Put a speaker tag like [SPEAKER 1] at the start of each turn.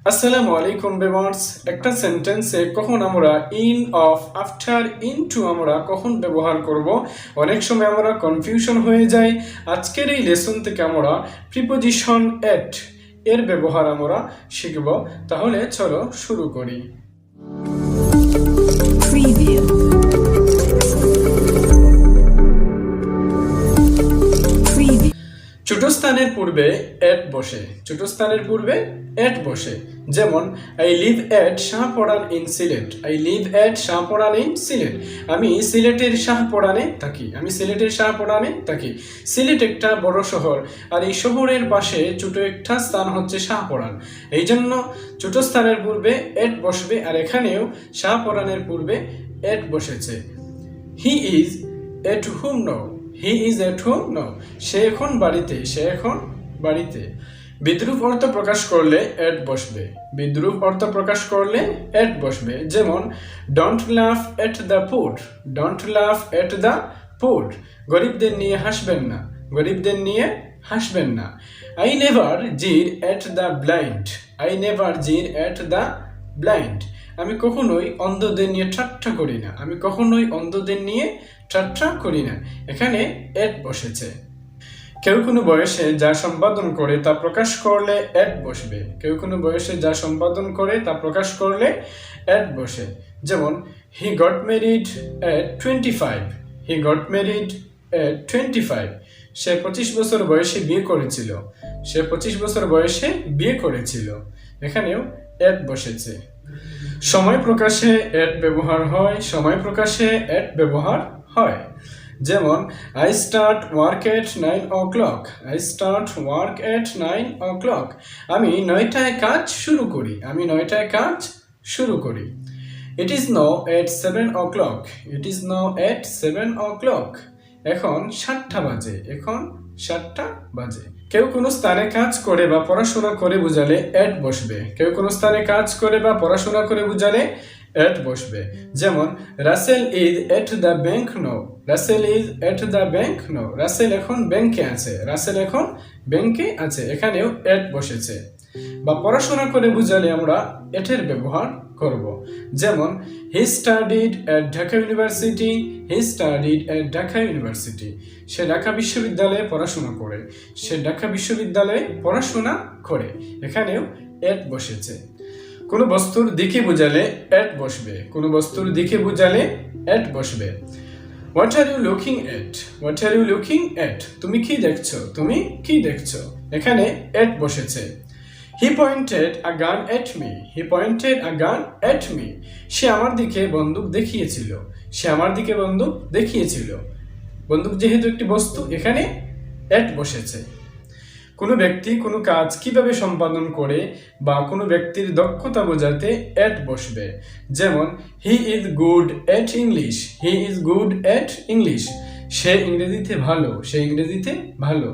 [SPEAKER 1] আসসালামু আলাইকুম ভিউয়ার্স। একটা সেন্টেন্সে কখন আমরা ইন, অফ, আফটার, ইনটু আমরা কখন ব্যবহার করব, অনেক সময় আমরা কনফিউশন হয়ে যাই। আজকের এই লেসন থেকে আমরা প্রিপোজিশন এট এর ব্যবহার আমরা শিখব। তাহলে চলো শুরু করি।
[SPEAKER 2] Preview.
[SPEAKER 1] ছোট স্থানের পূর্বে এট বসে, ছোট স্থানের পূর্বে এট বসে। যেমন I live at Shahparan in Sylhet, I live at Shahparan in Sylhet. আমি সিলেটের শাহপরানে থাকি, আমি সিলেটের শাহপরানে থাকি। সিলেট একটা বড় শহর, আর এই শহরের পাশে ছোট একটা স্থান হচ্ছে শাহপরান। এই জন্য ছোট স্থানের পূর্বে এট বসবে, আর এখানেও শাহপরানের পূর্বে এট বসেছে। He is at home now, he is at home now. সে এখন বাড়িতে, সে এখন বাড়িতে। বিদ্রূপ অর্থ প্রকাশ করলে এট বসবে, বিদ্রূপ অর্থ প্রকাশ করলে এট বসবে। যেমন ডোন্ট লাফ এট দ্য পুর, ডোন্ট লাফ এট দ্য পুর। গরিবদের নিয়ে হাসবেন না, গরিবদের নিয়ে হাসবেন না। আই নেভার জির at the blind, I never জির এট দ্য ব্লাইন্ড। আমি কখনোই অন্ধদের নিয়ে ঠাট্টা করি না, আমি কখনোই অন্ধদের নিয়ে ঠাট্টা করি না। এখানে এট বসেছে। কেউ কোনো বয়সে যা সম্পাদন করে তা প্রকাশ করলে এট বসবে, কেউ কোনো বয়সে যা সম্পাদন করে তা প্রকাশ করলে এট বসে। যেমন he got married at 25, he got married at 25। সে 25 বছর বয়সে বিয়ে করেছিল, সে 25 বছর বয়সে বিয়ে করেছিল। এখানেও এট বসেছে। সময় প্রকাশে এট ব্যবহার হয়, সময় প্রকাশে এট ব্যবহার হয়। যেমন I start work at 9 o'clock, I start work at 9 o'clock। আমি 9টায় কাজ শুরু করি, আমি 9টায় কাজ শুরু করি। It is now at 7 o'clock, it is now at 7 o'clock। এখন 7টা বাজে, এখন 7টা বাজে। কেউ কোনো স্থানে কাজ করে বা পড়াশোনা করে বুঝালে এট বসবে, কেউ কোনো স্থানে কাজ করে বা পড়াশোনা করে বুঝালে এট বসবে। যেমন Russell is at the bank now, Russell is at the bank now. Russell এখন ব্যাংকে আছে, রাসেল এখন ব্যাংকে আছে। এখানেও এট বসেছে। বা পড়াশোনা করে বুঝালে আমরা এটের ব্যবহার করব। যেমন he studied at Dhaka university, he studied at Dhaka university. সে ঢাকা বিশ্ববিদ্যালয়ে পড়াশোনা করে, সে ঢাকা বিশ্ববিদ্যালয়ে পড়াশোনা করে। এখানেও এট বসেছে। কোনো বস্তুর দিকে বুঝালে এট বসবে, কোনো বস্তুর দিকে বুঝালে এট বসবে। What are you looking at, what are you looking at. তুমি কি দেখছো, তুমি কি দেখছো। এখানে এট বসেছে। হি পয়েন্টেড আ গান এট মি, হি পয়েন্টেড আ গান এট মি। সে আমার দিকে বন্দুক দেখিয়েছিল, সে আমার দিকে বন্দুক দেখিয়েছিল। বন্দুক যেহেতু একটি বস্তু, এখানে এট বসেছে। কোনো ব্যক্তি কোনো কাজ কিভাবে সম্পাদন করে বা কোনো ব্যক্তির দক্ষতা বোঝাতে এট বসবে। যেমন he is good at English, he is good at English. সে ইংরেজিতে ভালো, সে ইংরেজিতে ভালো।